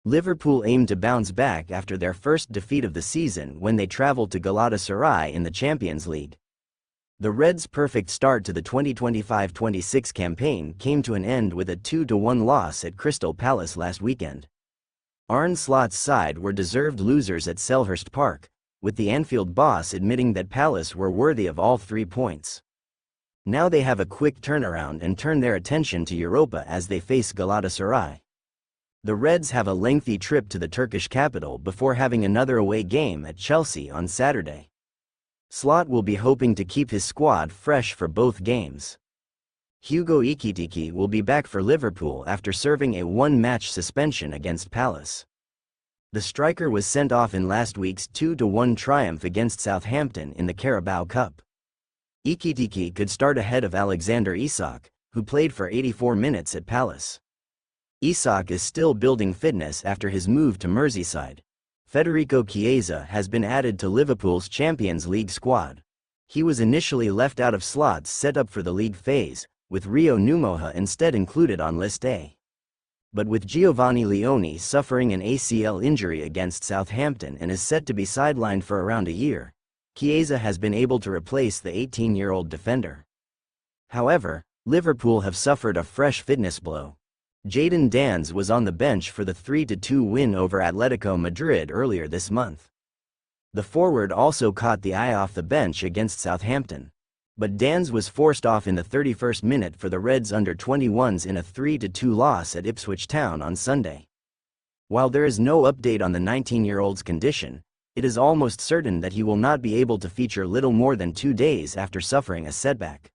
Liverpool aim to bounce back after their first defeat of the season when they travelled to Galatasaray in the Champions League. The Reds' perfect start to the 2025-26 campaign came to an end with a 2-1 loss at Crystal Palace last weekend. Arne Slot's side were deserved losers at Selhurst Park, with the Anfield boss admitting that Palace were worthy of all 3 points. Now they have a quick turnaround and turn their attention to Europa as they face Galatasaray. The Reds have a lengthy trip to the Turkish capital before having another away game at Chelsea on Saturday. Slot will be hoping to keep his squad fresh for both games. Hugo Ekitike will be back for Liverpool after serving a 1-match suspension against Palace. The striker was sent off in last week's 2-1 triumph against Southampton in the Carabao Cup. Ekitike could start ahead of Alexander Isak, who played for 84 minutes at Palace. Isak is still building fitness after his move to Merseyside. Federico Chiesa has been added to Liverpool's Champions League squad. He was initially left out of slots set up for the league phase, with Rio Numoha instead included on List A. But with Giovanni Leone suffering an ACL injury against Southampton and is set to be sidelined for around a year, Chiesa has been able to replace the 18-year-old defender. However, Liverpool have suffered a fresh fitness blow. Jadon Danns was on the bench for the 3-2 win over Atletico Madrid earlier this month. The forward also caught the eye off the bench against Southampton, but Danns was forced off in the 31st minute for the Reds under-21s in a 3-2 loss at Ipswich Town on Sunday. While there is no update on the 19-year-old's condition, it is almost certain that he will not be able to feature little more than 2 days after suffering a setback.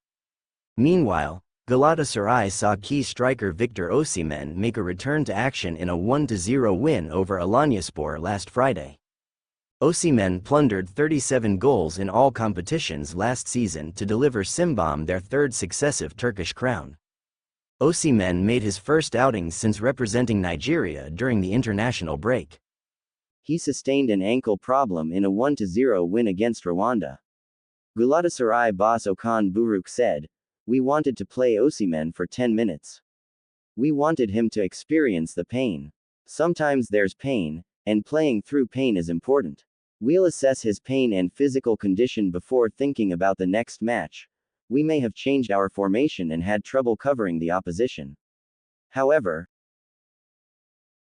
Meanwhile, Galatasaray saw key striker Victor Osimhen make a return to action in a 1-0 win over Alanyaspor last Friday. Osimhen plundered 37 goals in all competitions last season to deliver Simbam their 3rd successive Turkish crown. Osimhen made his first outing since representing Nigeria during the international break. He sustained an ankle problem in a 1-0 win against Rwanda. Galatasaray boss Okan Buruk said, "We wanted to play Osimhen for 10 minutes. We wanted him to experience the pain. Sometimes there's pain, and playing through pain is important. We'll assess his pain and physical condition before thinking about the next match. We may have changed our formation and had trouble covering the opposition. However,